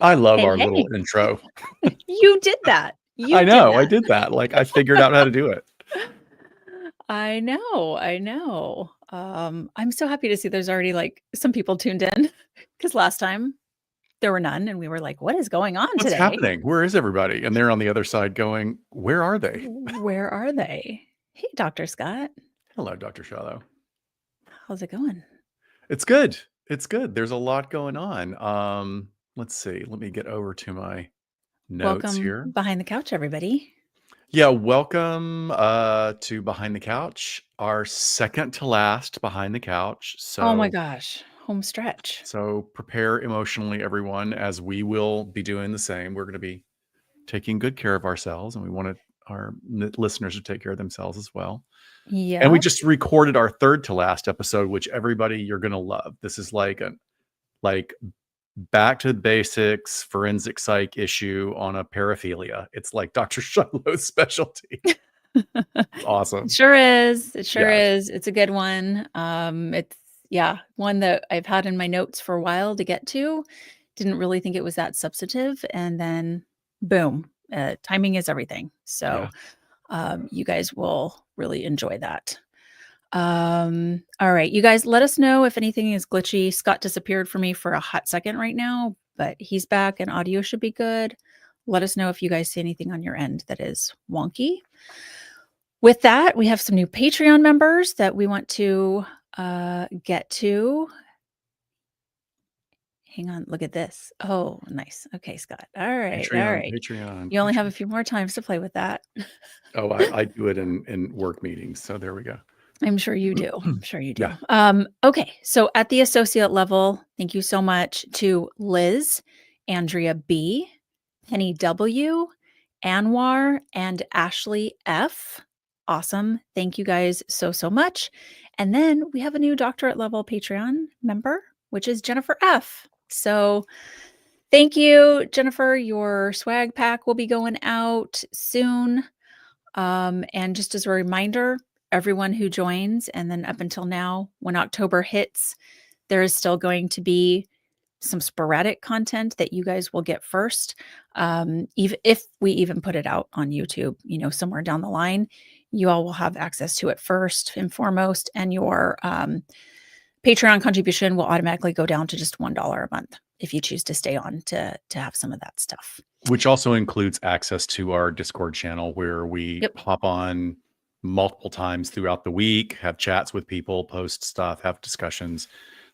I love Hey, our little hey, intro. you did that. I You did know, I that. did that. Like, I figured out how to do it. I know, I know. I'm so happy to see there's already like some people tuned in because last time there were none, and we were like, "What is going on What's today? happening? Where is everybody? And they're on the other side going, where are they? Where are they?" Hey, Dr. Scott, Hello, Dr. Shallow. how's it going? It's good. It's good. There's a lot going on. Let's see. Let me get over to my notes Welcome here. behind the couch, everybody. Yeah, welcome to Behind the Couch, our second to last Behind the Couch. Oh my So gosh, home stretch. so prepare emotionally, everyone, as we will be doing the same. We're going to be taking good care of ourselves, and we want our listeners to take care of themselves as well. And we Yep. just recorded our third to last episode, which everybody you're going to love. This is like back to the basics forensic psych issue on a paraphilia. It's like Dr. Shiloh's specialty. It's It awesome. sure is. It sure Yes. is. It's a good one. It's yeah, one that I've had in my notes for a while to get to. Didn't really think it was that substantive, and then boom, timing is everything. Yeah. So you guys will really enjoy that. All right, you guys, let us know if anything is glitchy. Scott disappeared for me for a hot second right now, but he's back and audio should be good. Let us know if you guys see anything on your end that is wonky. With that, we have some new Patreon members that we want to get to. Hang on, look at this. Oh, nice. Okay, Scott. All right, all Patreon, right. Patreon, You only have a Patreon. few more times to play with that. Oh, I do it in work meetings. So there we go. I'm sure you do. I'm sure you do. Yeah. Okay, so at the associate level, thank you so much to Liz, Andrea B, Penny W, Anwar, and Ashley F. Awesome. Thank you guys so much. And then we have a new doctorate level Patreon member, which is Jennifer F. So thank you, Jennifer. Your swag pack will be going out soon. And just as a reminder, everyone who joins, and then up until now, when October hits, there is still going to be some sporadic content that you guys will get first. Even if we even put it out on YouTube, somewhere down the line, you all will have access to it first and foremost, and your Patreon contribution will automatically go down to just $1 a month if you choose to stay on to have some of that stuff. Which also includes access to our Discord channel where we Yep. hop on multiple times throughout the week, have chats with people, post stuff, have discussions.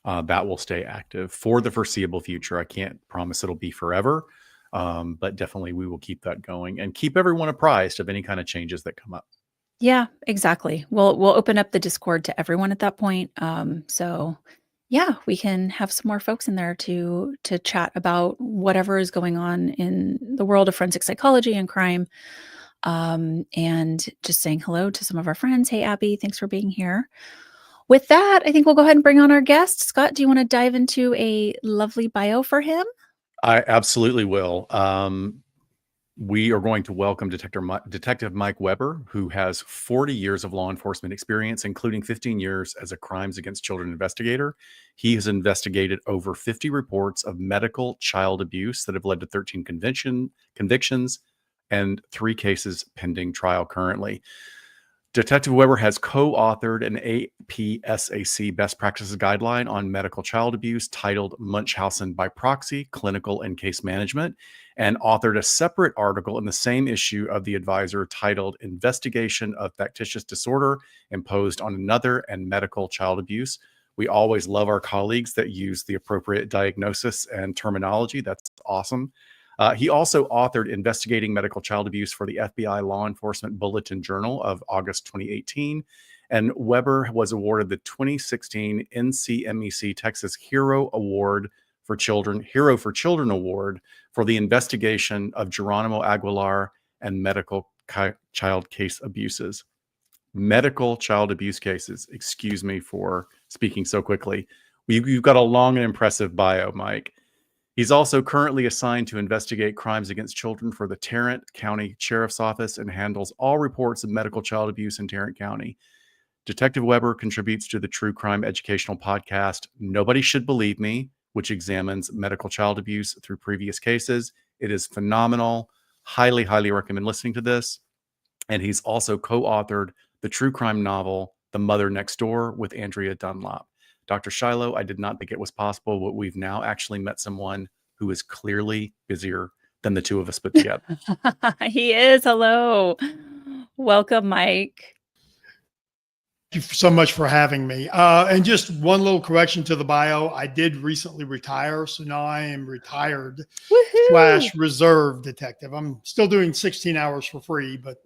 That will stay active for the foreseeable future. I can't promise it'll be forever, but definitely we will keep that going and keep everyone apprised of any kind of changes that come up. Yeah, exactly. We'll open up the Discord to everyone at that point. So yeah, we can have some more folks in there to chat about whatever is going on in the world of forensic psychology and crime. And just saying hello to some of our friends. Hey, Abby, thanks for being here. With that, I think we'll go ahead and bring on our guest. Scott, do you want to dive into a lovely bio for him? I absolutely will. We are going to welcome Detective Mike Weber, who has 40 years of law enforcement experience, including 15 years as a crimes against children investigator. He has investigated over 50 reports of medical child abuse that have led to 13 convictions and 3 cases pending trial currently. Detective Weber has co-authored an APSAC best practices guideline on medical child abuse titled Munchausen by Proxy, Clinical and Case Management, and authored a separate article in the same issue of the Advisor titled Investigation of Factitious Disorder Imposed on Another and Medical Child Abuse. We always love our colleagues that use the appropriate diagnosis and terminology. That's awesome. He also authored Investigating Medical Child Abuse for the FBI Law Enforcement Bulletin Journal of August 2018. And Weber was awarded the 2016 NCMEC Texas Hero Award for Children, Hero for Children Award for the investigation of Geronimo Aguilar and medical child case abuses. Medical child abuse cases. Excuse me for speaking so quickly. You've got a long and impressive bio, Mike. He's also currently assigned to investigate crimes against children for the Tarrant County Sheriff's Office and handles all reports of medical child abuse in Tarrant County. Detective Weber contributes to the true crime educational podcast, Nobody Should Believe Me, which examines medical child abuse through previous cases. It is phenomenal. Highly, highly recommend listening to this. And he's also co-authored the true crime novel, The Mother Next Door, with Andrea Dunlop. Dr. Shiloh, I did not think it was possible, but we've now actually met someone who is clearly busier than the two of us put together. He is. Hello. Welcome, Mike. Thank you so much for having me. And just one little correction to the bio. I did recently retire, so now I am retired / reserve detective. I'm still doing 16 hours for free, but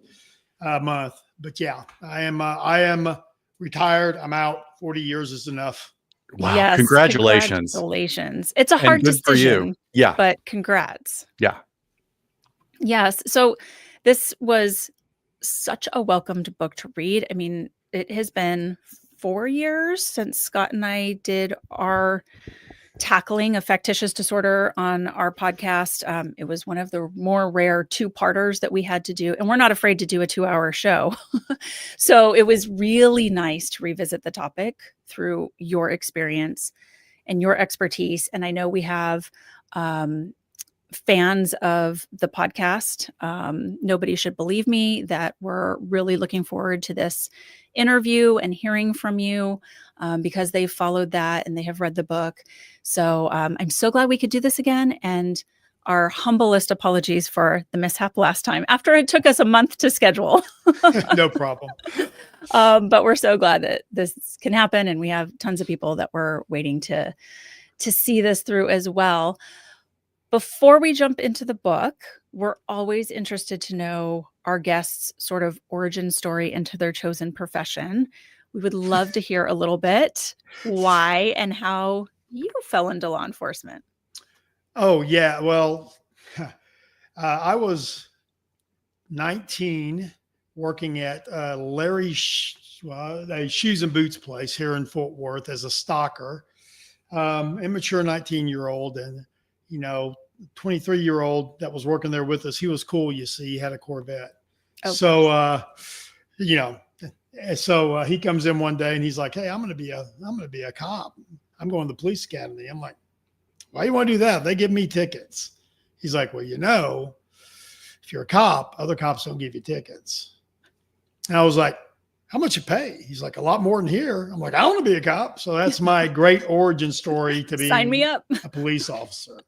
a month. But yeah, I am retired. I'm out. 40 years is enough. Wow. Yes, Congratulations. Congratulations. It's a hard good for you. decision. Yeah. But congrats. Yeah. Yes. So this was such a welcomed book to read. I mean, it has been 4 years since Scott and I did our tackling of factitious disorder on our podcast. It was one of the more rare 2-parters that we had to do, and we're not afraid to do a 2-hour show. So it was really nice to revisit the topic through your experience and your expertise. And I know we have fans of the podcast, Nobody Should Believe Me, that we're really looking forward to this interview and hearing from you, because they've followed that and they have read the book. So I'm so glad we could do this again. And our humblest apologies for the mishap last time after it took us a month to schedule. No problem. But we're so glad that this can happen. And we have tons of people that were waiting to see this through as well. Before we jump into the book, we're always interested to know our guests' sort of origin story into their chosen profession. We would love to hear a little bit why and how you fell into law enforcement. Oh, yeah. Well, I was 19 working at Larry's shoes and boots place here in Fort Worth as a stalker, immature 19-year-old. And, 23-year-old that was working there with us, he was cool. You see, he had a Corvette. Okay. So, so he comes in one day and he's like, "Hey, I'm going to be a cop. I'm going to the police academy." I'm like, "Why do you want to do that? They give me tickets." He's like, "Well, if you're a cop, other cops don't give you tickets." And I was like, "How much you pay?" He's like, "A lot more than here." I'm like, "I want to be a cop." So that's my great origin story to be Sign me up. A police officer.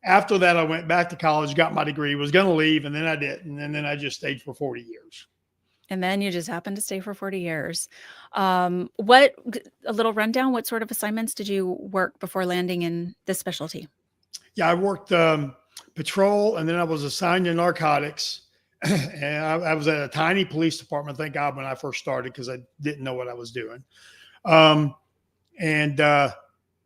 After that, I went back to college, got my degree, was going to leave, and then I didn't. And then I just stayed for 40 years. And then you just happened to stay for 40 years. What, a little rundown, what sort of assignments did you work before landing in this specialty? Yeah, I worked patrol, and then I was assigned to narcotics. And I was at a tiny police department, thank God, when I first started, because I didn't know what I was doing.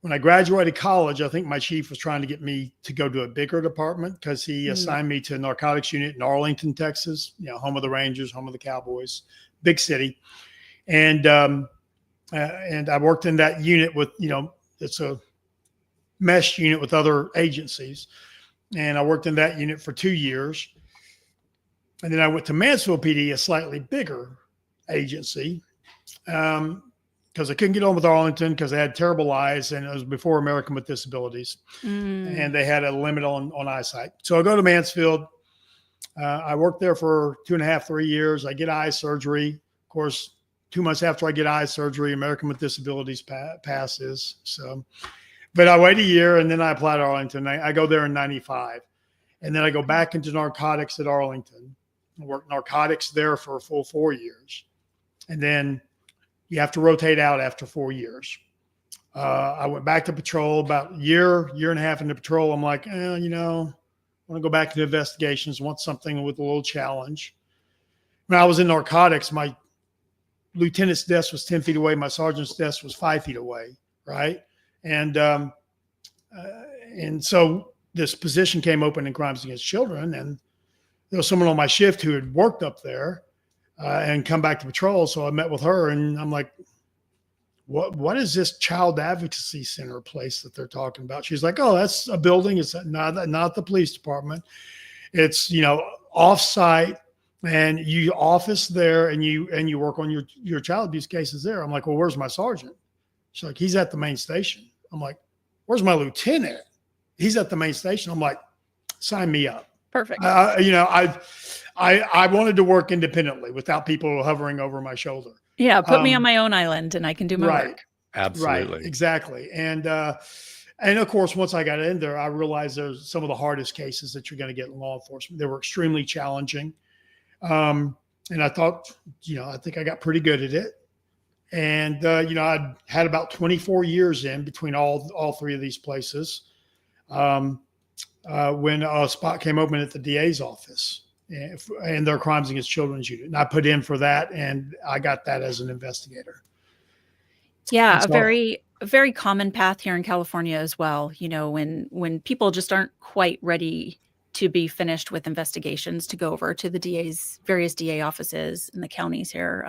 When I graduated college, I think my chief was trying to get me to go to a bigger department because he assigned me to a narcotics unit in Arlington, Texas, home of the Rangers, home of the Cowboys, big city. And I worked in that unit with, it's a mesh unit with other agencies. And I worked in that unit for 2 years. And then I went to Mansfield PD, a slightly bigger agency, because I couldn't get on with Arlington because they had terrible eyes, and it was before American with Disabilities, and they had a limit on eyesight. So I go to Mansfield. I worked there for 2.5, 3 years. I get eye surgery. Of course, 2 months after I get eye surgery, American with Disabilities passes. So, but I wait a year, and then I apply to Arlington. I go there in 95. And then I go back into narcotics at Arlington. I work narcotics there for a full 4 years. And then you have to rotate out after 4 years. I went back to patrol about a year and a half into patrol. I'm like, I want to go back to investigations, want something with a little challenge. When I was in narcotics, my lieutenant's desk was 10 feet away. My sergeant's desk was 5 feet away. Right. And so this position came open in crimes against children. And there was someone on my shift who had worked up there and come back to patrol. So I met with her and I'm like, what is this child advocacy center place that they're talking about? She's like, "Oh, that's a building. It's not the police department. It's, off-site, and you office there and you work on your child abuse cases there." I'm like, "Well, where's my sergeant?" She's like, "He's at the main station." I'm like, where's my lieutenant? He's at the main station. I'm like, sign me up. Perfect. I wanted to work independently without people hovering over my shoulder. Yeah. Put me on my own island and I can do my work. Absolutely. Right. Exactly. And of course, once I got in there, I realized there's some of the hardest cases that you're going to get in law enforcement. They were extremely challenging. And I thought, I think I got pretty good at it. And, I'd had about 24 years in between all three of these places. When a spot came open at the DA's office and their crimes against children's unit. And I put in for that and I got that as an investigator. Yeah. A very common path here in California as well. When people just aren't quite ready to be finished with investigations, to go over to the various DA offices in the counties here,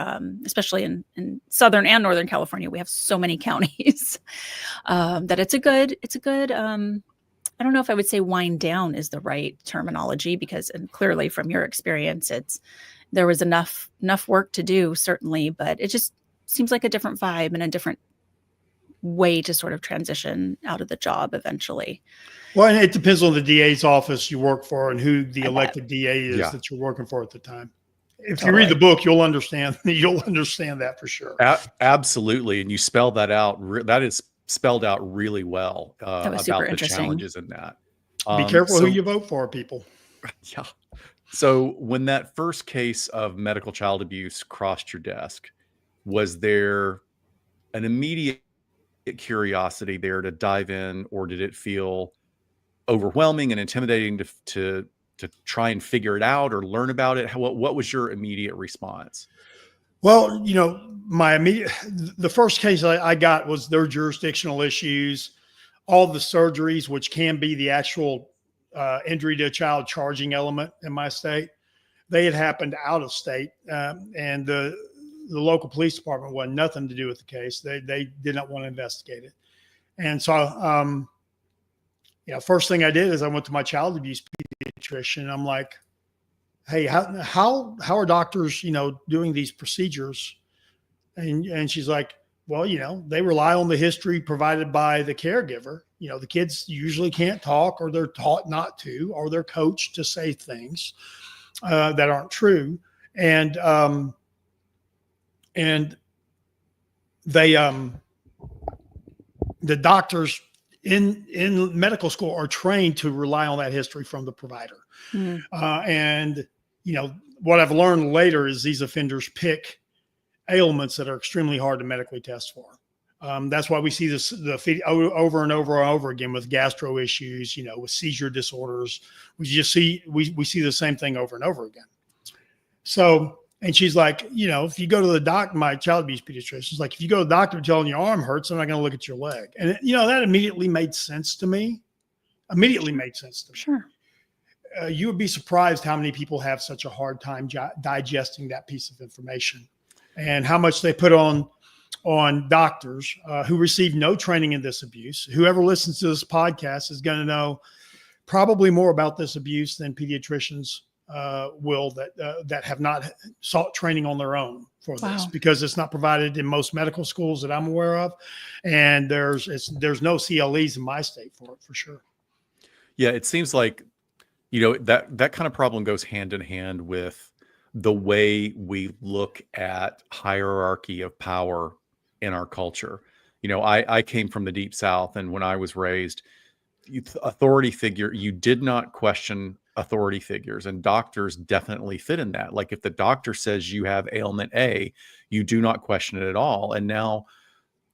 especially in Southern and Northern California. We have so many counties that it's a good, I don't know if I would say wind down is the right terminology, because, and clearly from your experience, there was enough work to do, certainly, but it just seems like a different vibe and a different way to sort of transition out of the job eventually. Well, and it depends on the DA's office you work for and who the elected DA is that you're working for at the time. If you read the book, you'll understand. You'll understand that for sure. Absolutely, and you spell that out. That is spelled out really well about the challenges in that. Be careful who you vote for, people. Yeah. So when that first case of medical child abuse crossed your desk, was there an immediate curiosity there to dive in, or did it feel overwhelming and intimidating to try and figure it out or learn about it? What was your immediate response? Well, the first case I got was their jurisdictional issues, all the surgeries, which can be the actual injury to a child charging element in my state. They had happened out of state, and the local police department wanted nothing to do with the case. They did not want to investigate it. And so, first thing I did is I went to my child abuse pediatrician. And I'm like, hey, how are doctors, doing these procedures? And she's like, well, they rely on the history provided by the caregiver. The kids usually can't talk, or they're taught not to, or they're coached to say things that aren't true. And they, the doctors in medical school are trained to rely on that history from the provider. And what I've learned later is these offenders pick ailments that are extremely hard to medically test for. That's why we see this over and over and over again with gastro issues, with seizure disorders. We see the same thing over and over again. So, and she's like, if you go to the doctor, my child abuse pediatrician is like, if you go to the doctor telling your arm hurts, they're not going to look at your leg. And that immediately made sense to me. Sure. You would be surprised how many people have such a hard time digesting that piece of information, and how much they put on doctors who receive no training in this abuse. Whoever listens to this podcast is going to know probably more about this abuse than pediatricians will that have not sought training on their own for this, because it's not provided in most medical schools that I'm aware of, and there's no CLEs in my state for it, for sure. Yeah, it seems like that kind of problem goes hand in hand with the way we look at hierarchy of power in our culture. I came from the Deep South, and when I was raised, authority figure, you did not question authority figures, and doctors definitely fit in that. Like if the doctor says you have ailment A, you do not question it at all. And now,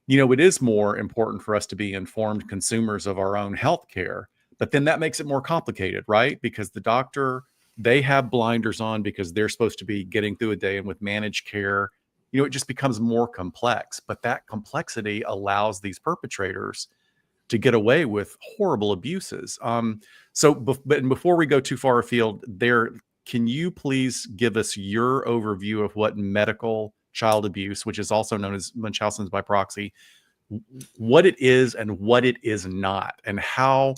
it is more important for us to be informed consumers of our own health care, but then that makes it more complicated, right? Because the doctor, they have blinders on because they're supposed to be getting through a day, and with managed care, it just becomes more complex. But that complexity allows these perpetrators to get away with horrible abuses. But before we go too far afield there, can you please give us your overview of what medical child abuse, which is also known as Munchausen's by proxy, what it is and what it is not, and how,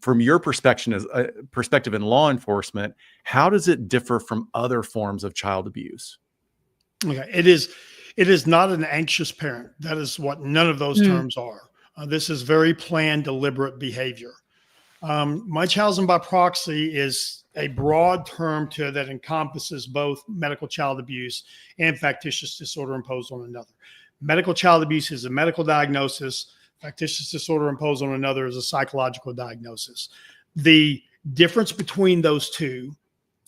from your perspective in law enforcement, how does it differ from other forms of child abuse? Okay. It is not an anxious parent. That is what none of those terms are. This is very planned, deliberate behavior. Munchausen by proxy is a broad term that encompasses both medical child abuse and factitious disorder imposed on another. Medical child abuse is a medical diagnosis. Factitious disorder imposed on another is a psychological diagnosis. The difference between those two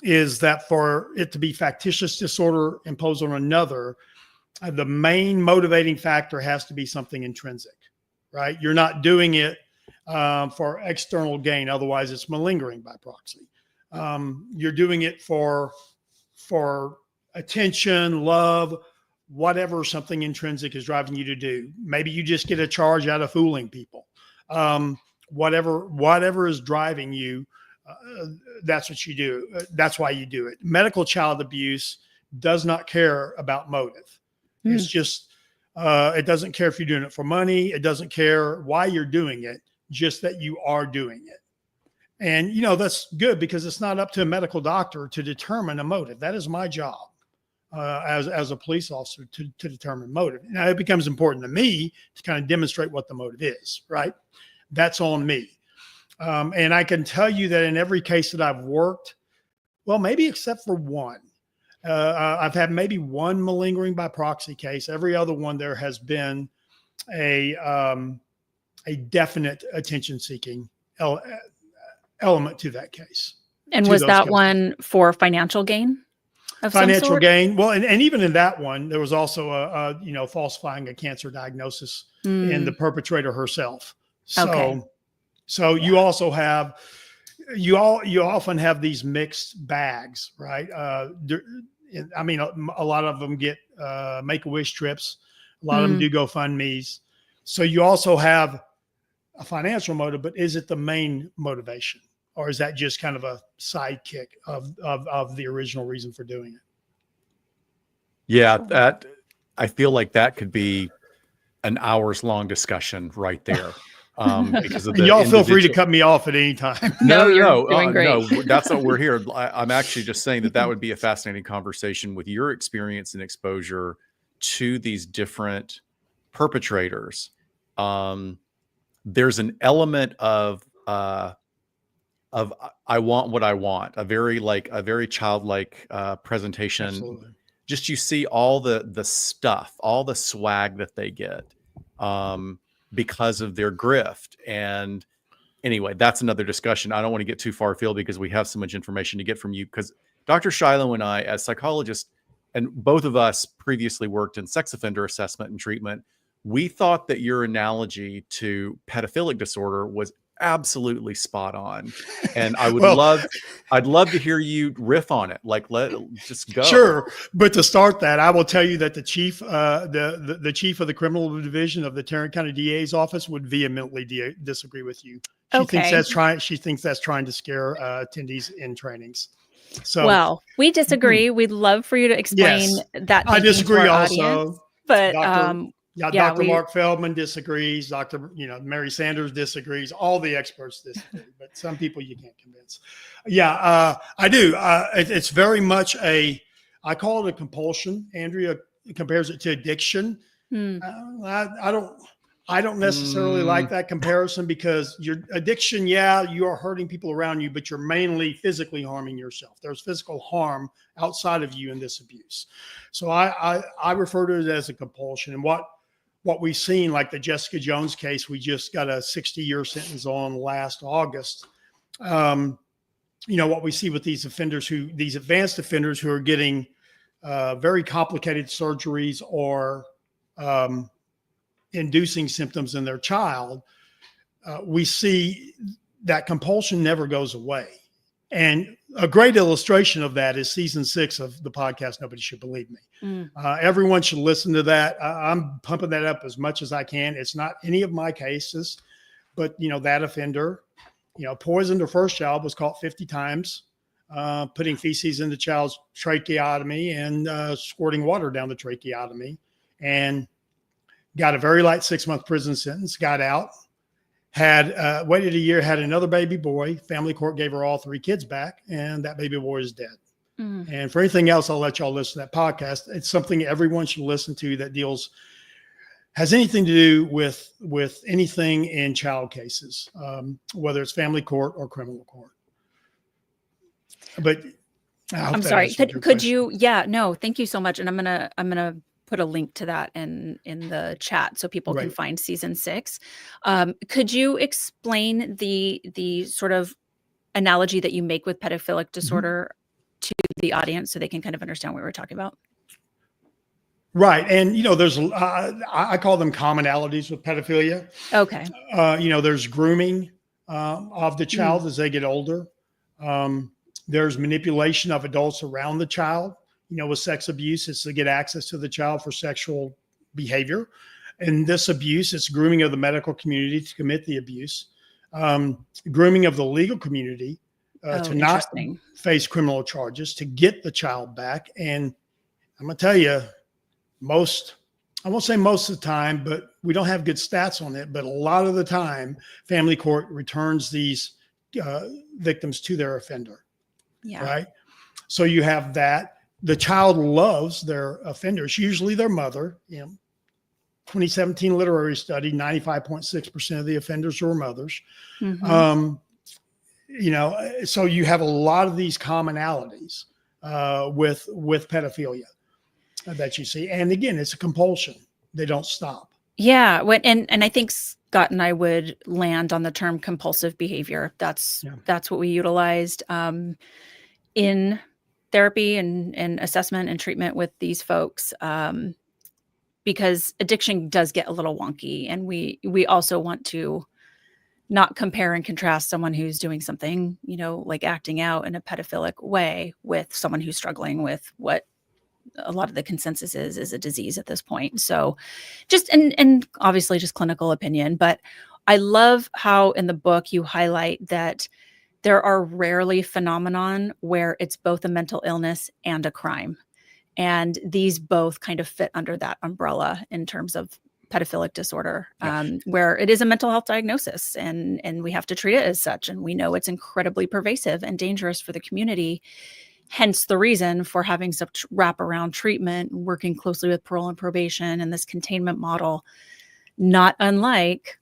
is that for it to be factitious disorder imposed on another, the main motivating factor has to be something intrinsic, right? You're not doing it for external gain. Otherwise, it's malingering by proxy. You're doing it for attention, love, whatever something intrinsic is driving you to do. Maybe you just get a charge out of fooling people. Whatever is driving you, that's what you do. That's why you do it. Medical child abuse does not care about motive. It's just, it doesn't care if you're doing it for money. It doesn't care why you're doing it, just that you are doing it. And, that's good because it's not up to a medical doctor to determine a motive. That is my job as a police officer to determine motive. Now, it becomes important to me to kind of demonstrate what the motive is, right? That's on me. And I can tell you that in every case that I've worked, well, maybe except for one, I've had maybe one malingering by proxy case. Every other one, there has been a definite attention-seeking element to that case. And was that one for financial gain? Financial gain. Well, and even in that one, there was also a falsifying a cancer diagnosis in the perpetrator herself. So you also have, you often have these mixed bags, right? I mean, a lot of them get Make-A-Wish trips. A lot of them do GoFundMe's. So you also have a financial motive, but is it the main motivation? Or is that just kind of a sidekick of the original reason for doing it? Yeah, I feel like that could be an hours long discussion right there. Because of y'all feel free to cut me off at any time. No, you're doing great. No, that's not we're here. I'm actually just saying that would be a fascinating conversation with your experience and exposure to these different perpetrators. There's an element of I want what I want, a very childlike presentation. Absolutely. Just you see all the stuff, all the swag that they get because of their grift. And anyway, that's another discussion. I don't want to get too far afield because we have so much information to get from you. Because Dr. Shiloh and I, as psychologists, and both of us previously worked in sex offender assessment and treatment, we thought that your analogy to pedophilic disorder was absolutely spot on. And I would I'd love to hear you riff on it. Just go. Sure. But to start that, I will tell you that the chief, the chief of the criminal division of the Tarrant County DA's office would vehemently disagree with you. She thinks that's trying to scare attendees in trainings. So, well, we disagree. We'd love for you to explain that. I disagree also. Audience, but Dr. Mark Feldman disagrees. Mary Sanders disagrees. All the experts disagree, but some people you can't convince. I do. It's very much I call it a compulsion. Andrea compares it to addiction. I don't necessarily like that comparison because your addiction, you are hurting people around you, but you're mainly physically harming yourself. There's physical harm outside of you in this abuse. So I refer to it as a compulsion. And what we've seen, like the Jessica Jones case, we just got a 60-year sentence on last August. What we see with these advanced offenders who are getting very complicated surgeries or inducing symptoms in their child, we see that compulsion never goes away. And a great illustration of that is season 6 of the podcast, Nobody Should Believe Me. Everyone should listen to that. I'm pumping that up as much as I can. It's not any of my cases, but that offender, poisoned her first child, was caught 50 times, putting feces in the child's tracheotomy and squirting water down the tracheotomy, and got a very light 6-month prison sentence, got out, had waited a year, had another baby boy. Family court gave her all 3 kids back, and that baby boy is dead. And for anything else, I'll let y'all listen to that podcast. It's something everyone should listen to that deals has anything to do with anything in child cases, whether it's family court or criminal court. But I hope I'm that sorry. answered your Could question. you? Yeah, no, thank you so much. And I'm gonna put a link to that in the chat so people can Right. find season 6. Could you explain the sort of analogy that you make with pedophilic disorder to the audience so they can kind of understand what we're talking about? Right. And, there's, I call them commonalities with pedophilia. Okay. There's grooming of the child as they get older. There's manipulation of adults around the child. With sex abuse, it's to get access to the child for sexual behavior. And this abuse, it's grooming of the medical community to commit the abuse. Grooming of the legal community to not face criminal charges, to get the child back. And I'm going to tell you, I won't say most of the time, but we don't have good stats on it, but a lot of the time, family court returns these victims to their offender. Yeah. Right. So you have that. The child loves their offenders, usually their mother. 2017 literary study, 95.6% of the offenders were mothers. Mhm. So you have a lot of these commonalities with pedophilia that you see. And again, it's a compulsion. They don't stop. Yeah. And I think Scott and I would land on the term compulsive behavior. That's what we utilized in therapy and assessment and treatment with these folks, because addiction does get a little wonky, and we also want to not compare and contrast someone who's doing something, like acting out in a pedophilic way with someone who's struggling with what a lot of the consensus is a disease at this point. So just, and obviously just clinical opinion, but I love how in the book you highlight that there are rarely phenomenon where it's both a mental illness and a crime. And these both kind of fit under that umbrella in terms of pedophilic disorder, where it is a mental health diagnosis and we have to treat it as such. And we know it's incredibly pervasive and dangerous for the community. Hence the reason for having such wraparound treatment, working closely with parole and probation and this containment model, not unlike,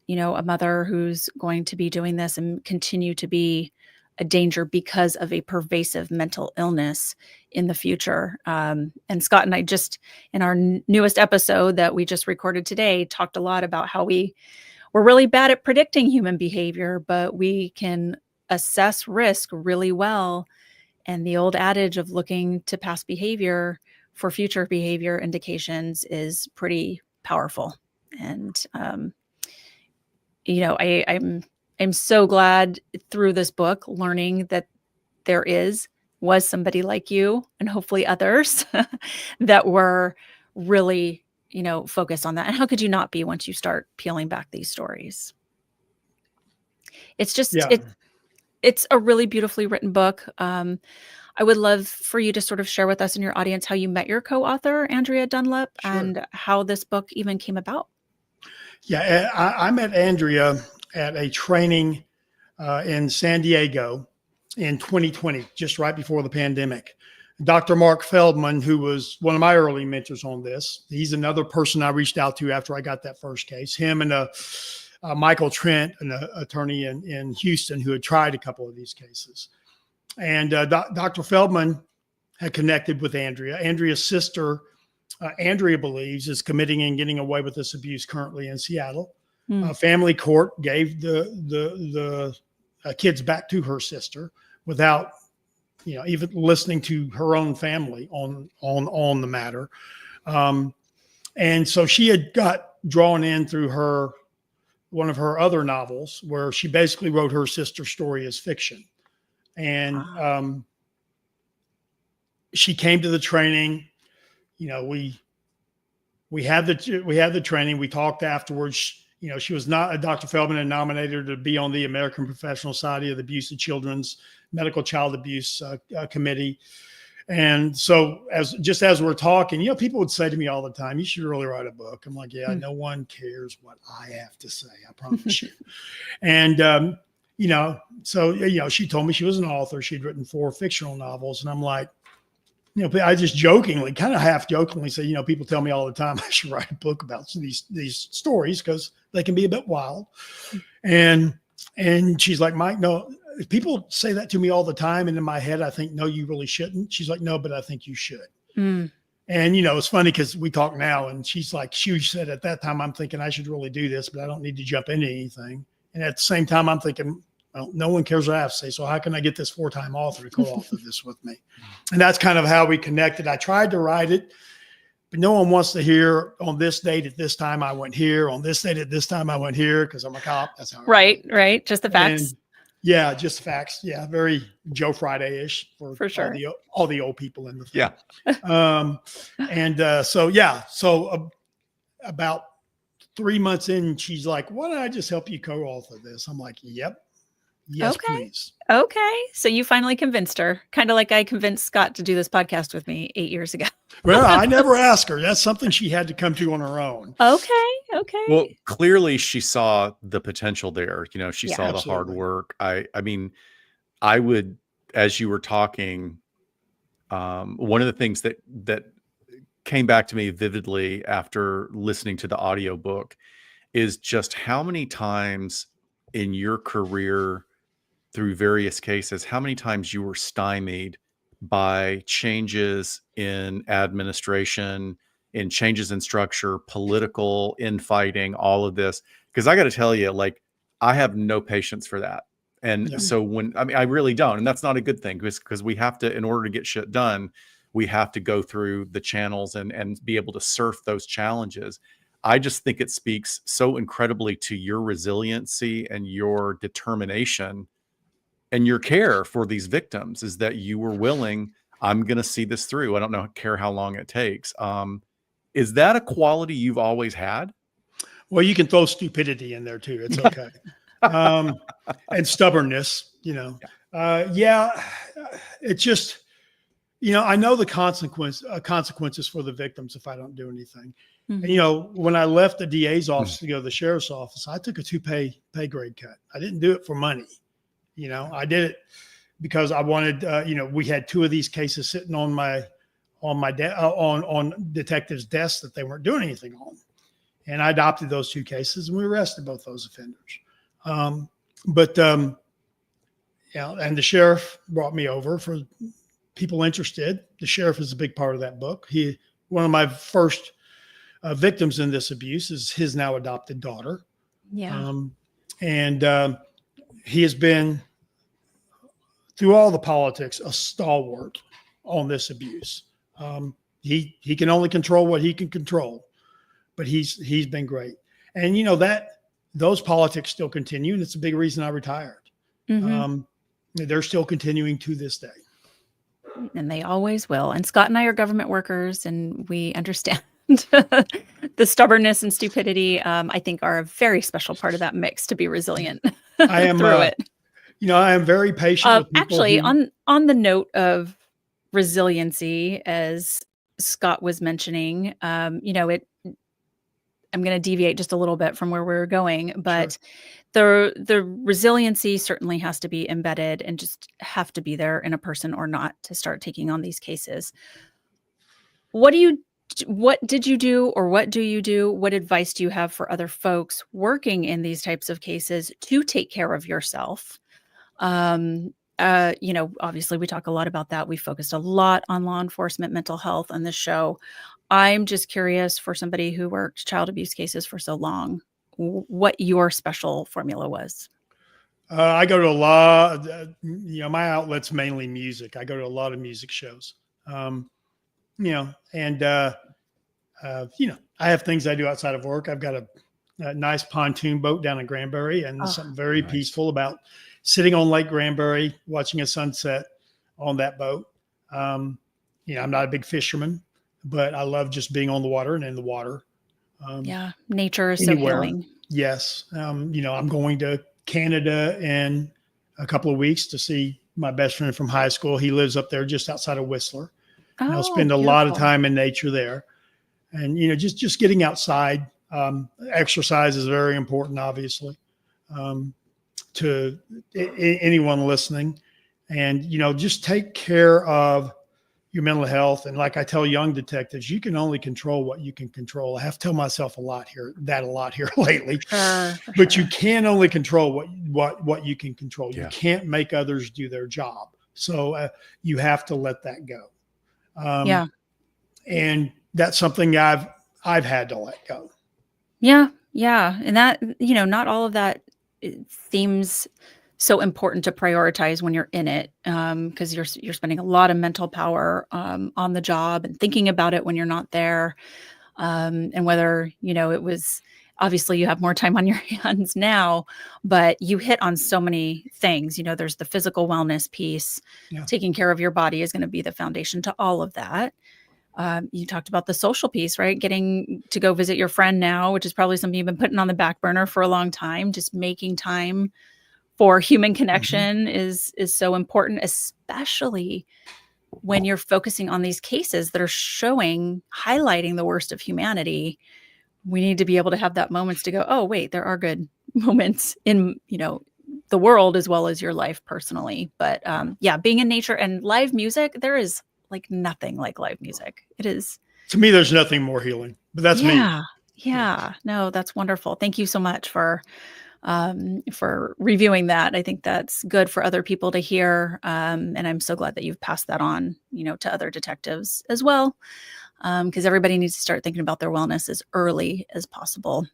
a mother who's going to be doing this and continue to be a danger because of a pervasive mental illness in the future. And Scott and I just, in our newest episode that we just recorded today, talked a lot about how we're really bad at predicting human behavior, but we can assess risk really well. And the old adage of looking to past behavior for future behavior indications is pretty powerful. And, I'm so glad through this book learning that there was somebody like you and hopefully others that were really, focused on that. And how could you not be once you start peeling back these stories? It's just, it's a really beautifully written book. I would love for you to sort of share with us and your audience how you met your co-author, Andrea Dunlap, and how this book even came about. Yeah, I met Andrea at a training in San Diego in 2020, just right before the pandemic. Dr. Mark Feldman, who was one of my early mentors on this, he's another person I reached out to after I got that first case. Him and Michael Trent, an attorney in Houston who had tried a couple of these cases. And Dr. Feldman had connected with Andrea. Andrea's sister, Andrea believes, is committing and getting away with this abuse currently in Seattle. Family court gave the kids back to her sister without, even listening to her own family on the matter. And so she had got drawn in through one of her other novels where she basically wrote her sister's story as fiction. And she came to the training. We had the training. We talked afterwards. She was not, Dr. Feldman had nominated her to be on the American Professional Society of the Abuse of Children's Medical Child Abuse Committee. And so as we're talking, people would say to me all the time, you should really write a book. I'm like, no one cares what I have to say. I promise you. And, so, she told me she was an author. She'd written 4 fictional novels. And I'm like, I just jokingly, kind of half jokingly say, people tell me all the time I should write a book about these stories because they can be a bit wild. And she's like, Mike, no, people say that to me all the time. And in my head, I think, no, you really shouldn't. She's like, no, but I think you should. Mm. And, it's funny because we talk now and she's like, she said at that time, I'm thinking I should really do this, but I don't need to jump into anything. And at the same time, I'm thinking, well, no one cares what I have to say. So how can I get this 4-time author to co-author this with me? And that's kind of how we connected. I tried to write it, but no one wants to hear on this date at this time I went here, on this date at this time I went here, because I'm a cop. That's how I Right. Just the facts. And yeah, just facts. Yeah, very Joe Friday-ish For sure. All the old people in the thing. Yeah. So about 3 months in, she's like, why don't I just help you co-author this? I'm like, yep. Yes, Okay. please. Okay. So you finally convinced her, kind of like I convinced Scott to do this podcast with me 8 years ago. Well, I never asked her. That's something she had to come to on her own. Okay. Well, clearly she saw the potential there. She Yeah, saw the hard absolutely. work. I mean, I would, as you were talking, one of the things that came back to me vividly after listening to the audiobook is just how many times in your career through various cases, how many times you were stymied by changes in administration, in changes in structure, political infighting, all of this. Because I got to tell you, like, I have no patience for that. And Yeah. so I really don't. And that's not a good thing because we have to, in order to get shit done, we have to go through the channels and be able to surf those challenges. I just think it speaks so incredibly to your resiliency and your determination and your care for these victims, is that you were willing, I'm going to see this through. I don't care how long it takes. Is that a quality you've always had? Well, you can throw stupidity in there too. It's okay. And stubbornness, it's just, I know the consequences for the victims if I don't do anything. Mhm. And, when I left the DA's office to go to the sheriff's office, I took a 2 pay grade cut. I didn't do it for money. I did it because I wanted, we had 2 of these cases sitting on detectives' desks that they weren't doing anything on. And I adopted those 2 cases and we arrested both those offenders. And the sheriff brought me over for people interested. The sheriff is a big part of that book. One of my first victims in this abuse is his now adopted daughter. Yeah. He has been, through all the politics, a stalwart on this abuse. He can only control what he can control, but he's been great. And those politics still continue, and it's a big reason I retired. Mhm. They're still continuing to this day. And they always will. And Scott and I are government workers, and we understand the stubbornness and stupidity, I think, are a very special part of that mix to be resilient I am through it. I am very patient with people. Actually, on the note of resiliency, as Scott was mentioning, I'm going to deviate just a little bit from where we're going, but the resiliency certainly has to be embedded and just have to be there in a person or not to start taking on these cases. What did you do, or what do you do? What advice do you have for other folks working in these types of cases to take care of yourself? Obviously we talk a lot about that. We focused a lot on law enforcement, mental health on this show. I'm just curious, for somebody who worked child abuse cases for so long, what your special formula was. I go to a lot, my outlet's mainly music. I go to a lot of music shows, I have things I do outside of work. I've got a nice pontoon boat down in Granbury, and something very nice. peaceful about sitting on Lake Granbury, watching a sunset on that boat. I'm not a big fisherman, but I love just being on the water and in the water. Nature is anywhere. so healing. Yes. I'm going to Canada in a couple of weeks to see my best friend from high school. He lives up there just outside of Whistler. And I'll spend a lot of time in nature there. And, just getting outside. Exercise is very important, obviously, to anyone listening. And, just take care of your mental health. And like I tell young detectives, you can only control what you can control. I have to tell myself a lot here lately, For but you sure. can only control what you can control. Yeah. You can't make others do their job. So you have to let that go. Yeah. And that's something I've had to let go. Yeah. Yeah. And that, not all of that seems so important to prioritize when you're in it, because you're spending a lot of mental power on the job and thinking about it when you're not there. And whether, it was obviously you have more time on your hands now, but you hit on so many things. There's the physical wellness piece. Yeah. Taking care of your body is going to be the foundation to all of that. You talked about the social piece, right? Getting to go visit your friend now, which is probably something you've been putting on the back burner for a long time. Just making time for human connection is so important, especially when you're focusing on these cases that are highlighting the worst of humanity. We need to be able to have that moments to go, oh, wait, there are good moments in, the world as well as your life personally. But being in nature and live music, there is like nothing like live music. It is. To me, there's nothing more healing, but that's me. Yeah. No, that's wonderful. Thank you so much for reviewing that. I think that's good for other people to hear. And I'm so glad that you've passed that on, to other detectives as well. Because everybody needs to start thinking about their wellness as early as possible.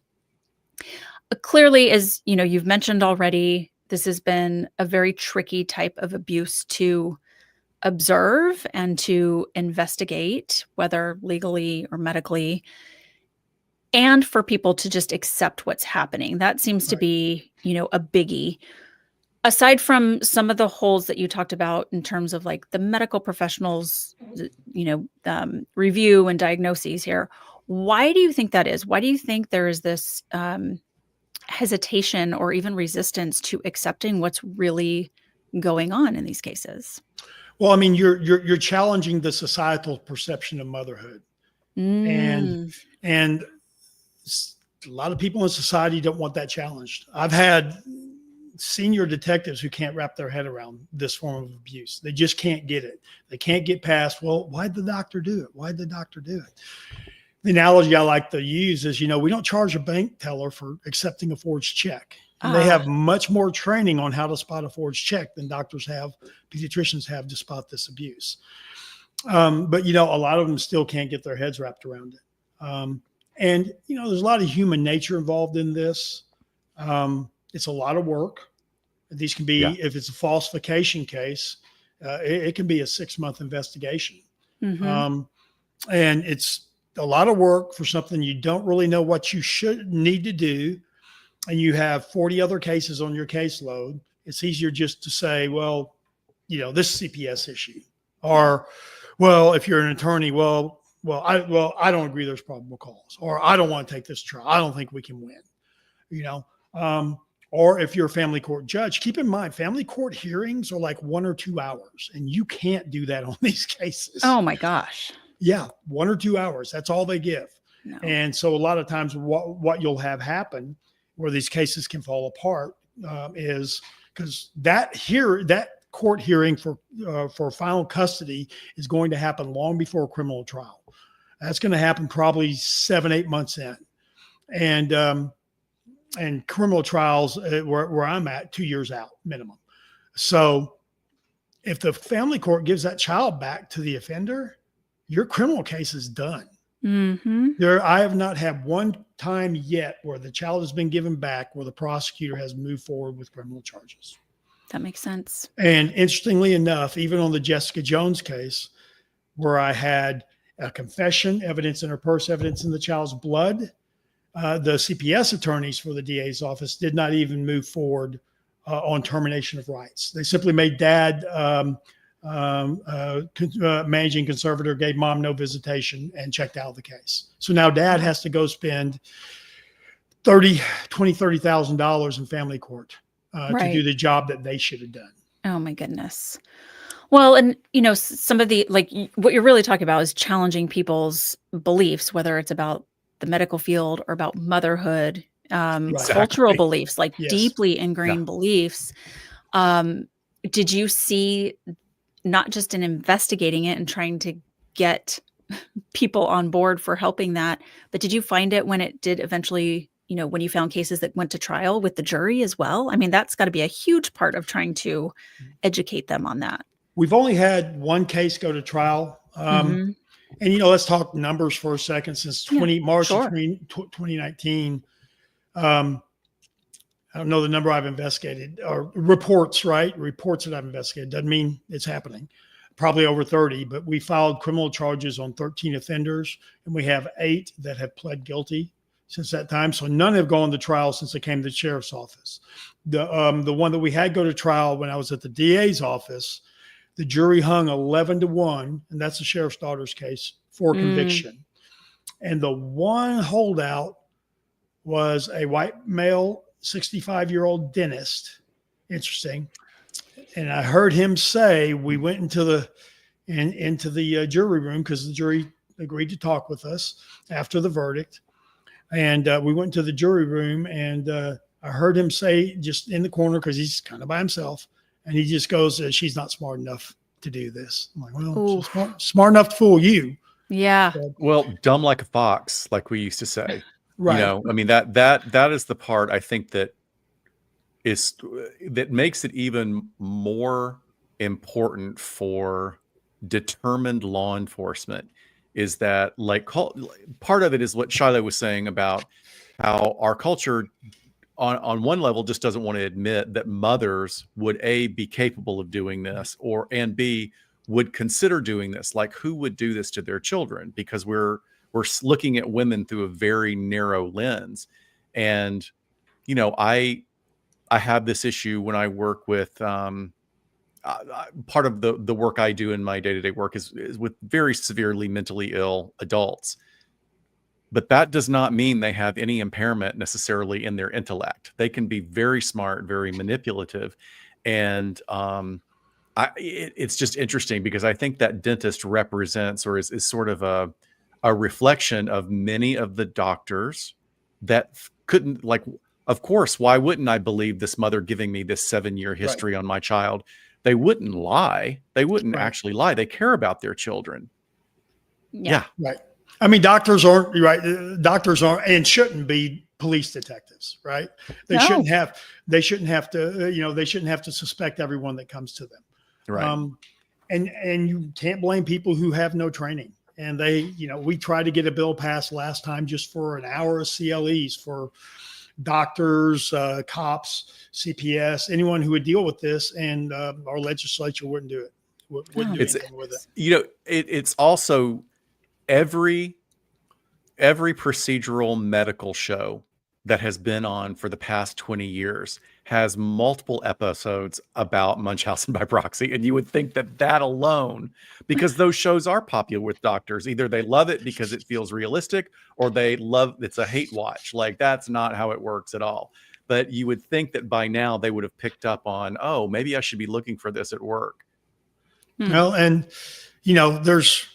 Clearly, as you've mentioned already, this has been a very tricky type of abuse to observe and to investigate, whether legally or medically, and for people to just accept what's happening. That seems to be, a biggie. Aside from some of the holes that you talked about in terms of like the medical professionals, review and diagnoses here, why do you think that is? Why do you think there is this hesitation or even resistance to accepting what's really going on in these cases? Well, I mean, you're challenging the societal perception of motherhood, and a lot of people in society don't want that challenged. I've had senior detectives who can't wrap their head around this form of abuse. They just can't get it. They can't get past, well, why'd the doctor do it? Why'd the doctor do it? The analogy I like to use is, we don't charge a bank teller for accepting a forged check. And they have much more training on how to spot a forged check than doctors have, pediatricians have to spot this abuse. But, a lot of them still can't get their heads wrapped around it. And, there's a lot of human nature involved in this. It's a lot of work. These can be, if it's a falsification case, it can be a 6-month investigation. And it's a lot of work for something you don't really know what you should need to do. And you have 40 other cases on your caseload. It's easier just to say, well, this CPS issue, or, well, if you're an attorney, I don't agree there's probable cause, or I don't want to take this trial. I don't think we can win, or if you're a family court judge, keep in mind, family court hearings are like 1 or 2 hours, and you can't do that on these cases. Oh my gosh. Yeah. 1 or 2 hours. That's all they give. No. And so a lot of times what you'll have happen where these cases can fall apart is because that court hearing for final custody is going to happen long before a criminal trial. That's going to happen probably 7-8 months in. And criminal trials where I'm at 2 years out minimum. So if the family court gives that child back to the offender, your criminal case is done. I have not had one time yet where the child has been given back where the prosecutor has moved forward with criminal charges. That makes sense. And interestingly enough, even on the Jessica Jones case, where I had a confession, evidence in her purse, evidence in the child's blood, the CPS attorneys for the DA's office did not even move forward on termination of rights. They simply made dad managing conservator, gave mom no visitation, and checked out of the case. So now dad has to go spend $30,000 in family court to do the job that they should have done. Oh my goodness. Well, and some of the, like, what you're really talking about is challenging people's beliefs, whether it's about the medical field or about motherhood, cultural beliefs, like deeply ingrained beliefs. Did you see not just in investigating it and trying to get people on board for helping that, but did you find it when it did eventually, when you found cases that went to trial with the jury as well? I mean, that's got to be a huge part of trying to educate them on that. We've only had one case go to trial. Mhm. And, let's talk numbers for a second. Since March sure. of 2019, I don't know the number I've investigated, or reports, right? Reports that I've investigated. Doesn't mean it's happening. Probably over 30, but we filed criminal charges on 13 offenders, and we have 8 that have pled guilty since that time. So none have gone to trial since they came to the sheriff's office. The one that we had go to trial when I was at the DA's office, the jury hung 11-1, and that's the sheriff's daughter's case, for conviction. And the one holdout was a white male, 65-year-old dentist. Interesting. And I heard him say, we went into the jury room because the jury agreed to talk with us after the verdict. And we went to the jury room, and I heard him say, just in the corner, because he's kind of by himself, and he just goes, she's not smart enough to do this. I'm like, well, she's smart enough to fool you. Yeah. Well, dumb like a fox, like we used to say. Right. I mean, that is the part I think that makes it even more important for determined law enforcement, is that part of it is what Shiloh was saying about how our culture on one level just doesn't want to admit that mothers would be capable of doing this, and B, would consider doing this. Like, who would do this to their children? Because we're looking at women through a very narrow lens. And I have this issue when I work with part of the work I do in my day-to-day work is with very severely mentally ill adults. But that does not mean they have any impairment necessarily in their intellect. They can be very smart, very manipulative. And it's just interesting because I think that dentist represents, or is sort of a reflection of many of the doctors that couldn't, like, of course, why wouldn't I believe this mother giving me this 7-year history on my child? They wouldn't lie. They wouldn't actually lie. They care about their children. Yeah. Right. I mean, doctors aren't and shouldn't be police detectives, right? They shouldn't have to suspect everyone that comes to them. Right. And you can't blame people who have no training. And we tried to get a bill passed last time just for an hour of CLEs for doctors, cops, CPS, anyone who would deal with this. And our legislature wouldn't do it. Wouldn't do anything with it. It's also every procedural medical show that has been on for the past 20 years has multiple episodes about Munchausen by proxy. And you would think that alone, because those shows are popular with doctors, either they love it because it feels realistic, or it's a hate watch. Like, that's not how it works at all. But you would think that by now they would have picked up on, oh, maybe I should be looking for this at work. Well, and there's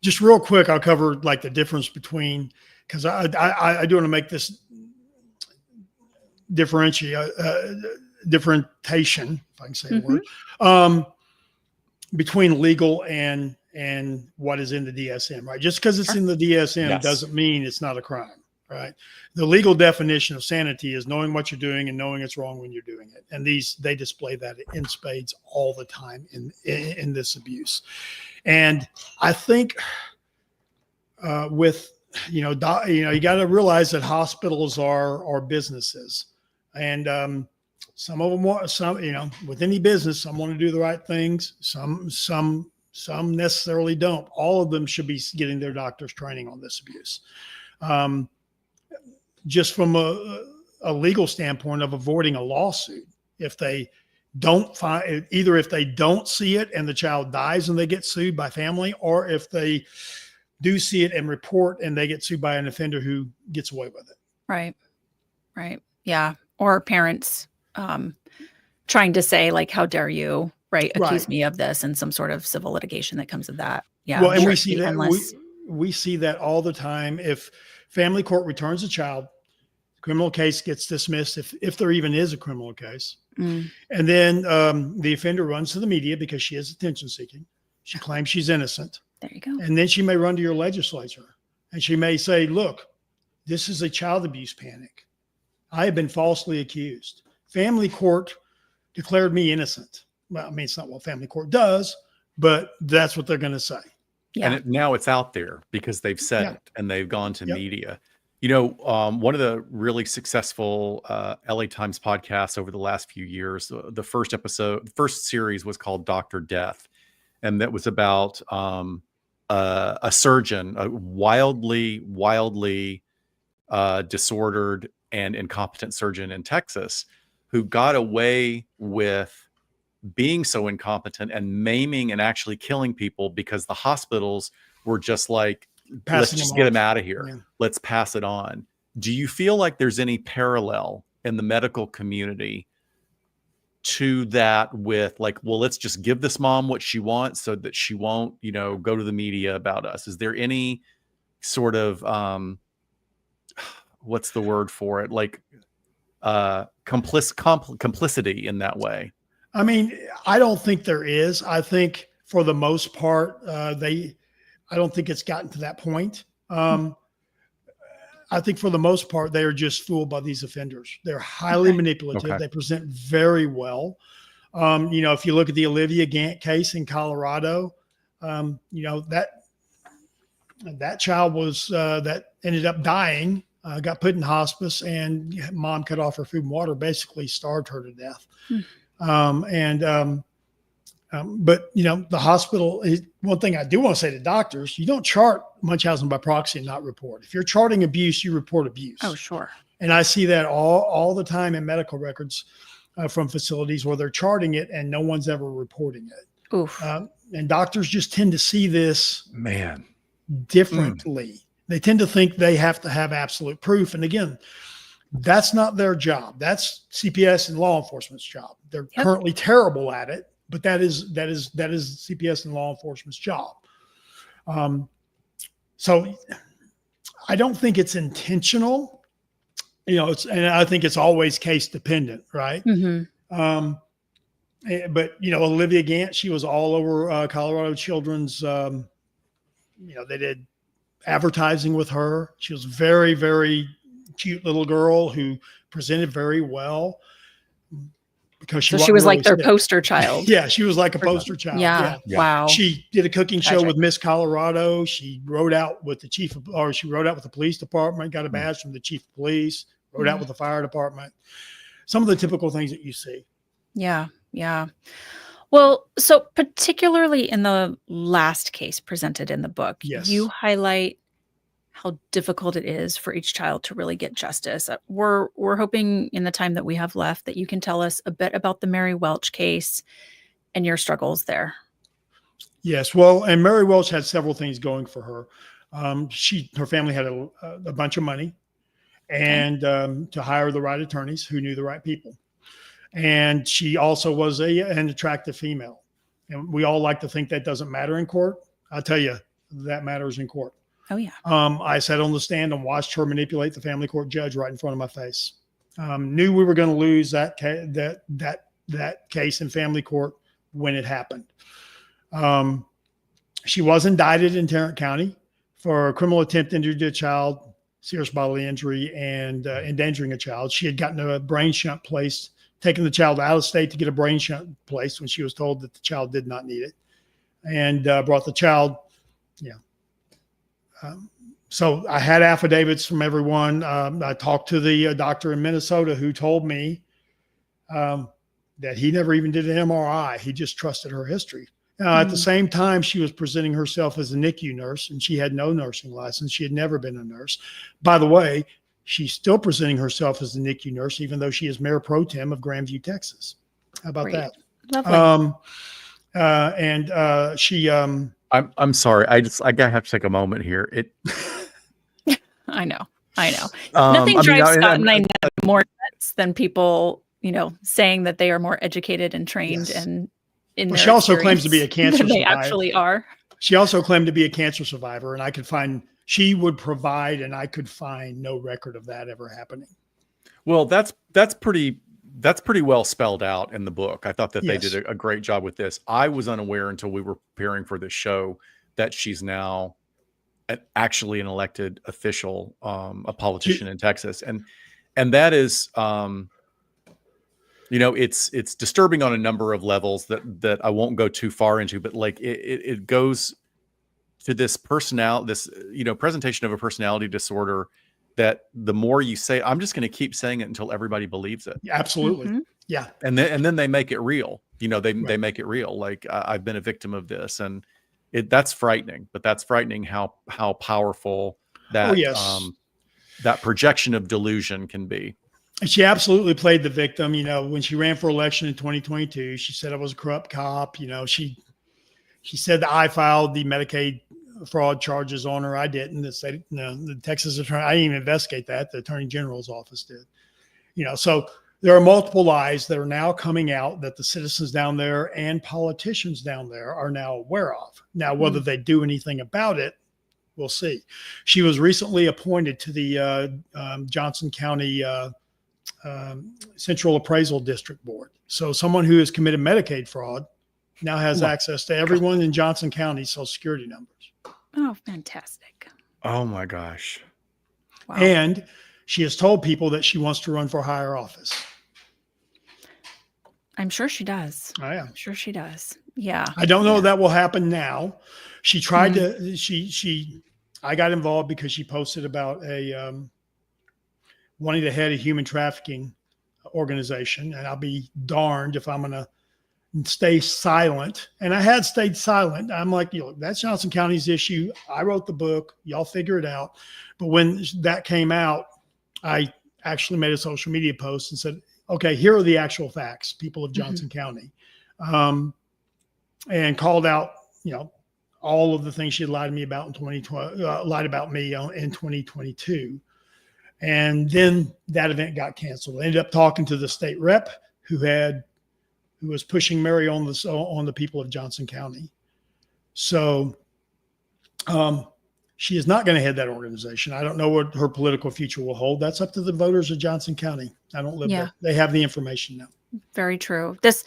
just real quick, I'll cover like the difference between, because I do want to make this differentiation, if I can say the word, between legal and what is in the DSM, right? Just because it's in the DSM doesn't mean it's not a crime, right? The legal definition of sanity is knowing what you're doing and knowing it's wrong when you're doing it. And they display that in spades all the time in this abuse. And I think you got to realize that hospitals are businesses, and some of them with any business, some want to do the right things. Some necessarily don't. All of them should be getting their doctors training on this abuse. Just from a legal standpoint of avoiding a lawsuit, if they don't find, either if they don't see it and the child dies and they get sued by family, or if they do see it and report and they get sued by an offender who gets away with it. Right. Yeah. Or parents trying to say, like, how dare you, accuse me of this, and some sort of civil litigation that comes of that. Yeah. Well, and we see that we see that all the time. If family court returns a child, Criminal case gets dismissed if there even is a criminal case. Mm. And then the offender runs to the media because she is attention seeking. She claims she's innocent. There you go. And then she may run to your legislature and she may say, look, this is a child abuse panic. I have been falsely accused. Family court declared me innocent. Well, I mean, it's not what family court does, but that's what they're going to say. Yeah. And now it's out there because they've said Yeah. it and they've gone to Yep. media. One of the really successful LA Times podcasts over the last few years, the first series was called Dr. Death. And that was about a surgeon, a wildly disordered and incompetent surgeon in Texas who got away with being so incompetent and maiming and actually killing people because the hospitals were just like, let's Passing just them get off. him out of here. Yeah. Let's pass it on. Do you feel like there's any parallel in the medical community to that with like, well, let's just give this mom what she wants so that she won't, go to the media about us? Is there any sort of, what's the word for it? Like, complicity in that way? I mean, I don't think there is. I think for the most part, I don't think it's gotten to that point. I think for the most part, they are just fooled by these offenders. They're highly manipulative. Okay. They present very well. If you look at the Olivia Gant case in Colorado, that child was that ended up dying, got put in hospice, and mom cut off her food and water, basically starved her to death. But the hospital is one thing I do want to say to doctors: you don't chart Munchausen by proxy and not report. If you're charting abuse, you report abuse. Oh, sure. And I see that all the time in medical records from facilities where they're charting it and no one's ever reporting it. Oof. And doctors just tend to see this Man. differently. They tend to think they have to have absolute proof. And again, that's not their job. That's CPS and law enforcement's job. They're currently terrible at it, but that is CPS and law enforcement's job. So I don't think it's intentional. And I think it's always case dependent, right? Mm-hmm. But Olivia Gant, she was all over Colorado Children's. They did advertising with her. She was very, very cute little girl who presented very well because So she was like their poster child. Yeah, she was like a poster child. Yeah. Wow. She did a cooking show Tragic. with Miss Colorado. She rode out with she rode out with the police department, got a badge from the chief of police, rode out with the fire department. Some of the typical things that you see. Yeah. Yeah. Well, so particularly in the last case presented in the book, Yes. you highlight how difficult it is for each child to really get justice. We're hoping in the time that we have left that you can tell us a bit about the Mary Welch case and your struggles there. Yes. Well, and Mary Welch had several things going for her. Her family had a bunch of money and to hire the right attorneys who knew the right people. And she also was an attractive female. And we all like to think that doesn't matter in court. I'll tell you, that matters in court. Oh, yeah. I sat on the stand and watched her manipulate the family court judge right in front of my face. Knew we were going to lose that case in family court when it happened. She was indicted in Tarrant County for criminal attempt injury to a child, serious bodily injury, and endangering a child. She had gotten a brain shunt placed, taken the child out of state to get a brain shunt placed when she was told that the child did not need it, and brought the child. So I had affidavits from everyone. I talked to the doctor in Minnesota who told me that he never even did an MRI. He just trusted her history. At the same time, she was presenting herself as a NICU nurse, and she had no nursing license. She had never been a nurse. By the way, she's still presenting herself as a NICU nurse, even though she is mayor pro tem of Grandview, Texas. How about Great. that? Lovely. She. I'm sorry. I gotta have to take a moment here. I know. Nothing drives Scott and I more nuts than people, saying that they are more educated and trained Yes. and in Well, their she also claims to be a experience cancer than they survivor. actually are. She also claimed to be a cancer survivor, and she would provide, and I could find no record of that ever happening. Well, that's pretty well spelled out in the book. I thought that they Yes. did a great job with this. I was unaware until we were preparing for this show that she's now actually an elected official, a politician in Texas, and that is, it's disturbing on a number of levels that I won't go too far into, but like it goes to this presentation of a personality disorder that the more you say, I'm just going to keep saying it until everybody believes it. Absolutely. Mhm. Yeah. And then they make it real. They Right. make it real. Like I've been a victim of this, and that's frightening. But that's frightening how powerful that Oh, yes. that projection of delusion can be. And she absolutely played the victim. When she ran for election in 2022, she said I was a corrupt cop. She said that I filed the Medicaid fraud charges on her. I didn't. The Texas attorney, I didn't even investigate that. The Attorney General's office did. So there are multiple lies that are now coming out that the citizens down there and politicians down there are now aware of. Now, whether they do anything about it, we'll see. She was recently appointed to the Johnson County Central Appraisal District Board. So someone who has committed Medicaid fraud now has access to everyone in Johnson County Social Security numbers. Oh, fantastic. Oh my gosh. Wow. And she has told people that she wants to run for higher office. I'm sure she does. I am. I'm sure she does. Yeah. I don't know if that will happen now. She tried to, I got involved because she posted about wanting to head a human trafficking organization. And I'll be darned if I'm going to stay silent. And I had stayed silent. I'm like, that's Johnson County's issue. I wrote the book. Y'all figure it out. But when that came out, I actually made a social media post and said, okay, here are the actual facts, people of Johnson County. And called out, all of the things she had lied to me about in 2012, lied about me in 2022. And then that event got canceled. I ended up talking to the state rep who was pushing Mary on the people of Johnson County. So she is not going to head that organization. I don't know what her political future will hold. That's up to the voters of Johnson County. I don't live there. They have the information now. Very true. This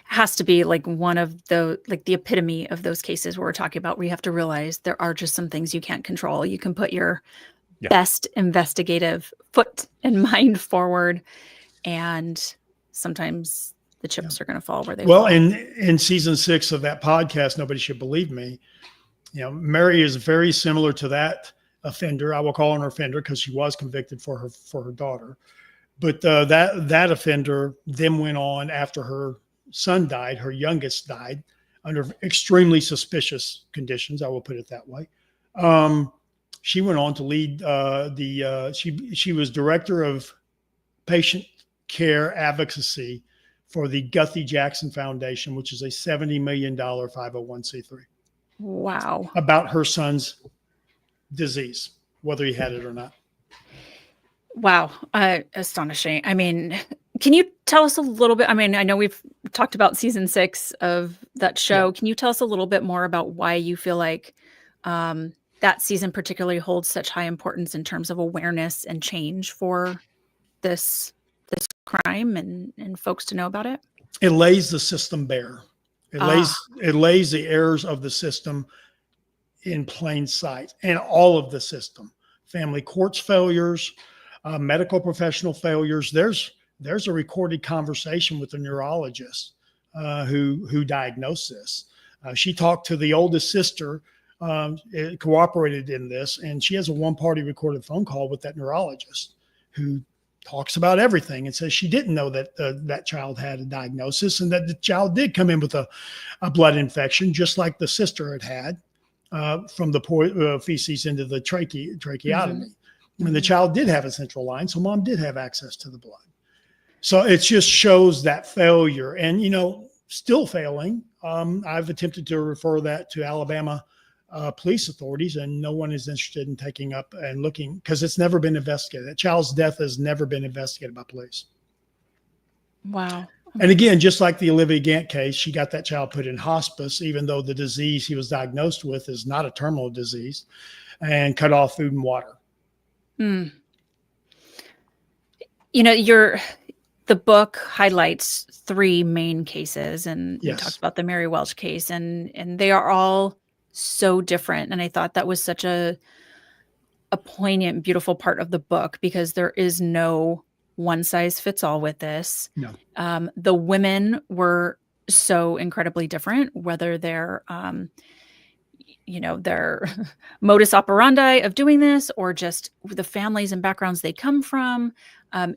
has to be like one of the epitome of those cases where we're talking about where you have to realize there are just some things you can't control. You can put your best investigative foot and mind forward, and sometimes the chips are going to fall where they fall. In season 6 of that podcast, Nobody Should Believe Me, Mary is very similar to that offender. I will call her an offender because she was convicted for her daughter. But that offender then went on after her son died, her youngest died, under extremely suspicious conditions. I will put it that way. She went on to lead she was director of patient care advocacy for the Guthrie Jackson Foundation, which is a $70 million 501c3. Wow. About her son's disease, whether he had it or not. Wow. Astonishing. I mean, can you tell us a little bit? I mean, I know we've talked about season 6 of that show. Can you tell us a little bit more about why you feel like that season particularly holds such high importance in terms of awareness and change for this crime and folks to know about it? It lays the system bare. It lays the errors of the system in plain sight, and all of the system, family courts failures, medical professional failures. There's a recorded conversation with a neurologist who diagnosed this. She talked to the oldest sister, cooperated in this, and she has a one-party recorded phone call with that neurologist who talks about everything and says she didn't know that that child had a diagnosis, and that the child did come in with a blood infection, just like the sister had from the feces into the tracheotomy. And the child did have a central line, so mom did have access to the blood. So it just shows that failure, and still failing. I've attempted to refer that to Alabama police authorities, and no one is interested in taking up and looking, because it's never been investigated. That child's death has never been investigated by police. Wow. And again, just like the Olivia Gant case, she got that child put in hospice, even though the disease he was diagnosed with is not a terminal disease, and cut off food and water. You know, the book highlights 3 main cases, and you talked Yes. about the Mary Welch case, and they are all so different. And I thought that was such a poignant, beautiful part of the book, because there is no one size fits all with this. No. The women were so incredibly different, whether they're, their modus operandi of doing this, or just the families and backgrounds they come from.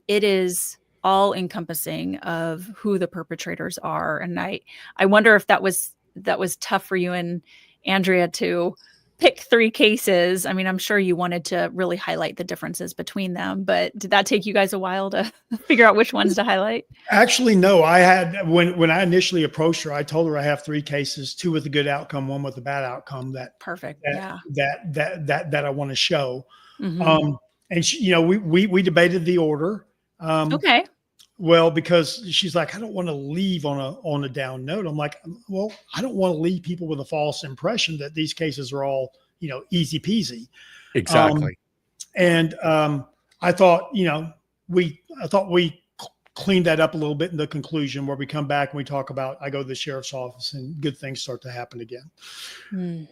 It is all encompassing of who the perpetrators are. And I wonder if that was tough for you and Andrea to pick 3 cases. I mean, I'm sure you wanted to really highlight the differences between them, but did that take you guys a while to figure out which ones to highlight? Actually, no. I had when I initially approached her, I told her I have 3 cases, 2 with a good outcome, 1 with a bad outcome. Perfect. That Yeah. that I want to show. Mhm. And she, we debated the order. Okay. Well, because she's like, I don't want to leave on a down note. I'm like, well, I don't want to leave people with a false impression that these cases are all, easy peasy. Exactly. And I thought, we cleaned that up a little bit in the conclusion, where we come back and we talk about, I go to the sheriff's office and good things start to happen again. Mm.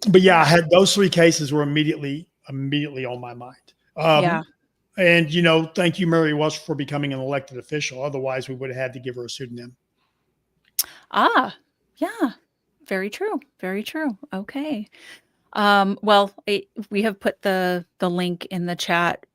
But yeah, I had those 3 cases were immediately on my mind. Yeah. And, thank you, Mary Welch, for becoming an elected official. Otherwise, we would have had to give her a pseudonym. Ah, yeah. Very true. Very true. Okay. Well, we have put the link in the chat.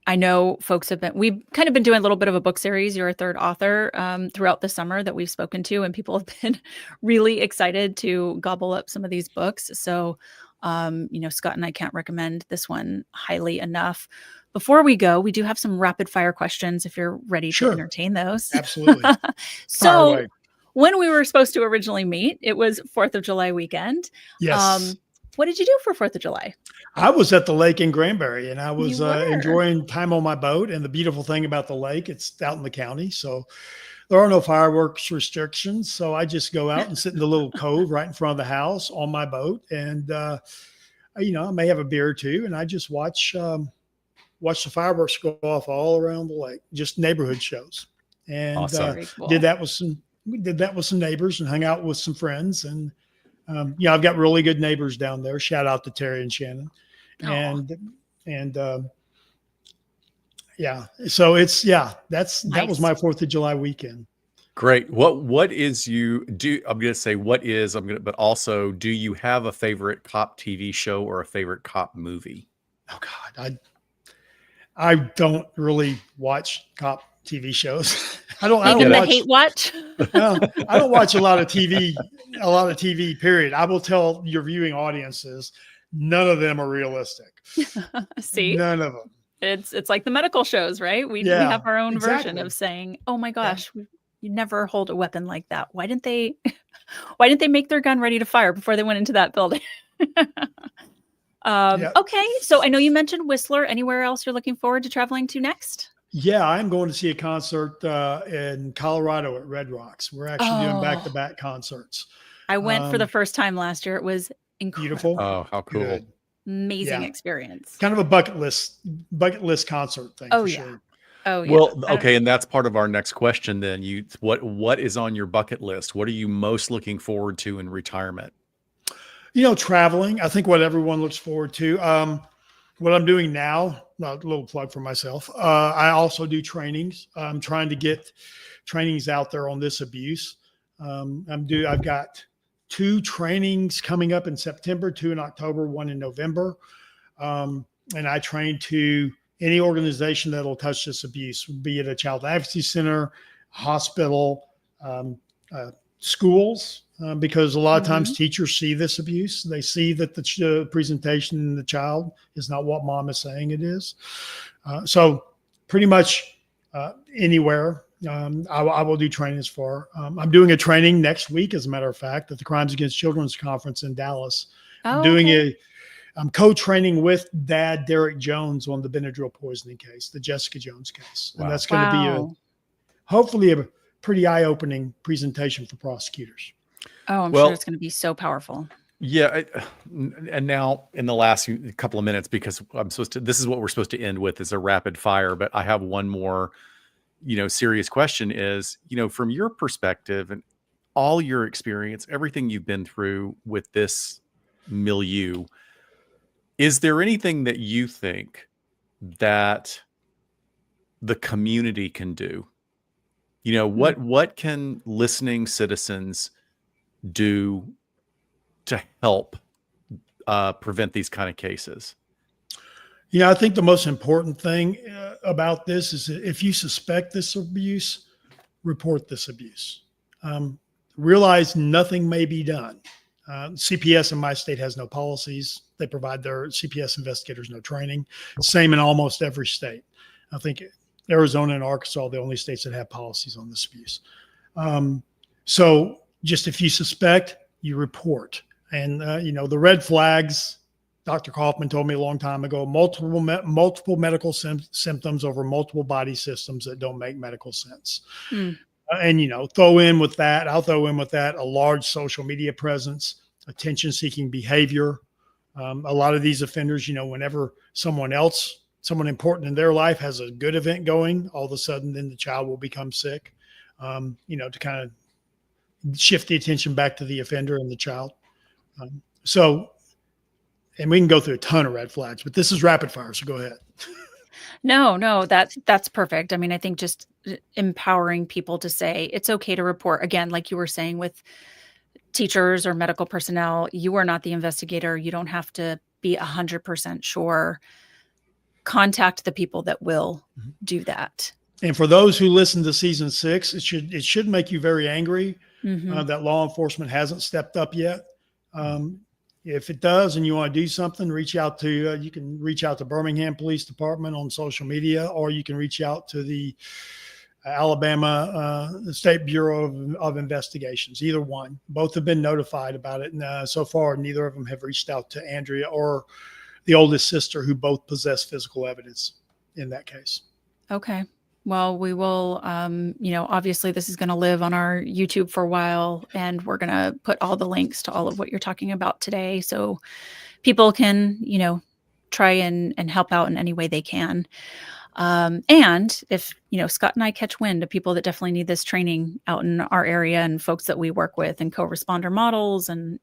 I know folks we've kind of been doing a little bit of a book series. You're a 3rd author throughout the summer that we've spoken to, and people have been really excited to gobble up some of these books. So, Scott and I can't recommend this one highly enough. Before we go, we do have some rapid fire questions if you're ready to Sure. entertain those. Absolutely. Fire So away. when we were supposed to originally meet, it was 4th of July weekend. Yes. What did you do for 4th of July? I was at the lake in Granbury, and I was You were. enjoying time on my boat. And the beautiful thing about the lake, it's out in the county, so there are no fireworks restrictions. So I just go out and sit in the little cove right in front of the house on my boat, and I may have a beer or 2, and I just watch the fireworks go off all around the lake, just neighborhood shows. And Awesome. Very cool. we did that with some neighbors and hung out with some friends. And I've got really good neighbors down there. Shout out to Terry and Shannon. Aw. And so that was Nice. my 4th of July weekend. Great. What is I'm going to say but also, do you have a favorite cop TV show or a favorite cop movie? Oh God, I don't really watch cop TV shows. I don't Even the watch, hate watch. no, I don't watch a lot of TV, period. I will tell your viewing audiences, none of them are realistic. See, None of them. it's like the medical shows, right? We Yeah, have our own version exactly. of saying, "Oh my gosh, you never hold a weapon like that. Why didn't they? Why didn't they make their gun ready to fire before they went into that building?" Okay, so I know you mentioned Whistler. Anywhere else you're looking forward to traveling to next? Yeah, I'm going to see a concert in Colorado at Red Rocks. We're actually doing back-to-back concerts. I went for the first time last year. It was incredible. Beautiful. Oh, how cool. Good. Amazing Yeah. experience. Kind of a bucket list concert thing. Oh, for yeah. sure. Oh, yeah. Well, okay, and that's part of our next question then. What is on your bucket list? What are you most looking forward to in retirement? Traveling. I think what everyone looks forward to. What I'm doing now, a little plug for myself. I also do trainings. I'm trying to get trainings out there on this abuse. I've got 2 trainings coming up in September, 2 in October, 1 in November. And I train to any organization that'll touch this abuse, be it a child advocacy center, hospital, schools, because a lot of times teachers see this abuse. They see that the presentation in the child is not what mom is saying it is. So pretty much anywhere I will do trainings for. I'm doing a training next week, as a matter of fact, at the Crimes Against Children's Conference in Dallas. I'm co-training with Dad Derek Jones on the Benadryl poisoning case, the Jessica Jones case. Wow. And that's going to be hopefully a pretty eye-opening presentation for prosecutors. Oh, I'm Well- sure it's going to be so powerful. Yeah, and now in the last couple of minutes, because this is what we're supposed to end with, is a rapid fire. But I have one more, serious question is, from your perspective and all your experience, everything you've been through with this milieu, is there anything that you think that the community can do? What can listening citizens do to help prevent these kind of cases? I think the most important thing about this is that if you suspect this abuse, report this abuse. Realize nothing may be done. CPS in my state has no policies. They provide their CPS investigators no training. Same in almost every state. I think Arizona and Arkansas are the only states that have policies on this abuse. So just if you suspect, you report. And, the red flags, Dr. Kaufman told me a long time ago, multiple medical symptoms over multiple body systems that don't make medical sense. And, I'll throw in with that a large social media presence, attention-seeking behavior. A lot of these offenders, whenever someone important in their life has a good event going, all of a sudden then the child will become sick, to kind of shift the attention back to the offender and the child. And we can go through a ton of red flags, but this is rapid fire, so go ahead. No, that's perfect. I mean, I think just empowering people to say it's okay to report. Again, like you were saying with teachers or medical personnel, you are not the investigator. You don't have to be 100% sure. Contact the people that will do that. And for those who listen to season 6, it should make you very angry that law enforcement hasn't stepped up yet. If it does and you want to do something, you can reach out to Birmingham Police Department on social media, or you can reach out to the Alabama State Bureau of Investigations. Either one. Both have been notified about it. And so far, neither of them have reached out to Andrea or the oldest sister, who both possess physical evidence in that case. Okay. Well, we will, obviously this is going to live on our YouTube for a while, and we're going to put all the links to all of what you're talking about today, so people can, try and help out in any way they can. And if, Scott and I catch wind of people that definitely need this training out in our area, and folks that we work with, and co-responder models, and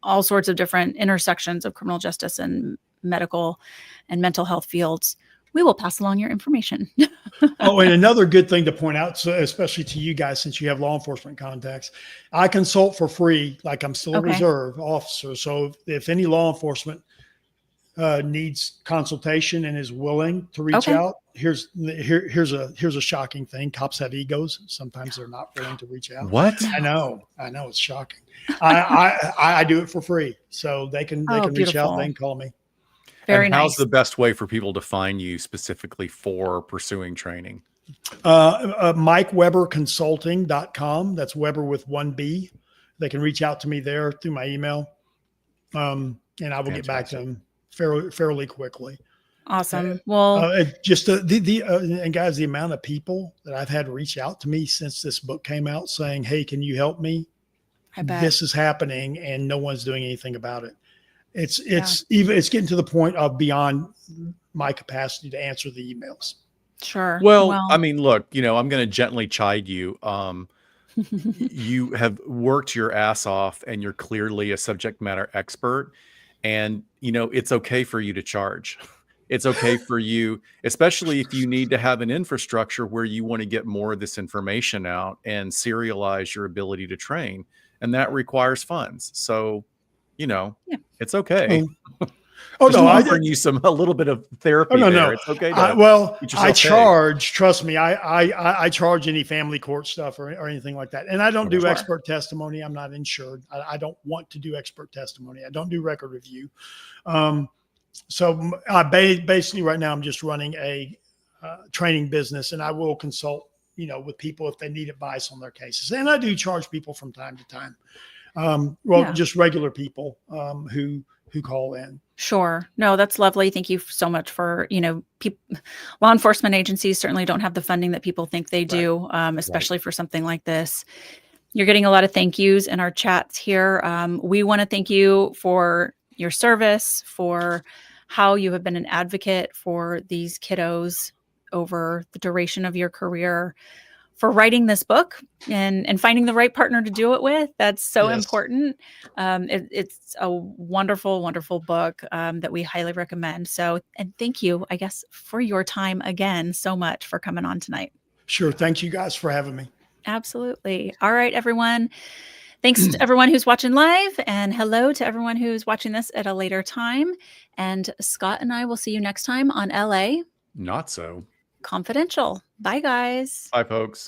all sorts of different intersections of criminal justice and medical and mental health fields, we will pass along your information. Oh, and another good thing to point out, so especially to you guys, since you have law enforcement contacts, I consult for free. Like, I'm still a reserve officer. So if any law enforcement needs consultation and is willing to reach out, here's a shocking thing. Cops have egos. Sometimes they're not willing to reach out. What? I know. It's shocking. I do it for free. So they can reach out. They can call me. Very nice. How's the best way for people to find you specifically for pursuing training? MikeWeberConsulting.com. That's Weber with 1 B. They can reach out to me there through my email. And I will get back to them fairly quickly. Awesome. Well, and guys, the amount of people that I've had reach out to me since this book came out saying, "Hey, can you help me? I bet This is happening," and no one's doing anything about it. It's getting to the point of beyond my capacity to answer the emails. Sure. Well, I mean, look, I'm going to gently chide you. You have worked your ass off, and you're clearly a subject matter expert. And, it's okay for you to charge. It's okay for you, especially if you need to have an infrastructure where you want to get more of this information out and serialize your ability to train. And that requires funds. So, it's okay. I'm offering you a little bit of therapy. No. It's okay. I charge. Trust me, I charge any family court stuff or anything like that, and I don't do expert testimony. I'm not insured. I don't want to do expert testimony. I don't do record review. So I basically right now I'm just running a training business, and I will consult, with people if they need advice on their cases, and I do charge people from time to time. Just regular people who call in. Sure. No, that's lovely. Thank you so much for, law enforcement agencies certainly don't have the funding that people think they do, especially for something like this. You're getting a lot of thank yous in our chats here. We want to thank you for your service, for how you have been an advocate for these kiddos over the duration of your career, for writing this book and finding the right partner to do it with. That's so Yes. important. It's a wonderful, wonderful book that we highly recommend. So, and thank you, I guess, for your time again so much for coming on tonight. Sure. Thank you guys for having me. Absolutely. All right, everyone. Thanks to everyone who's watching live, and hello to everyone who's watching this at a later time. And Scott and I will see you next time on LA Not so. Confidential. Bye, guys. Bye, folks.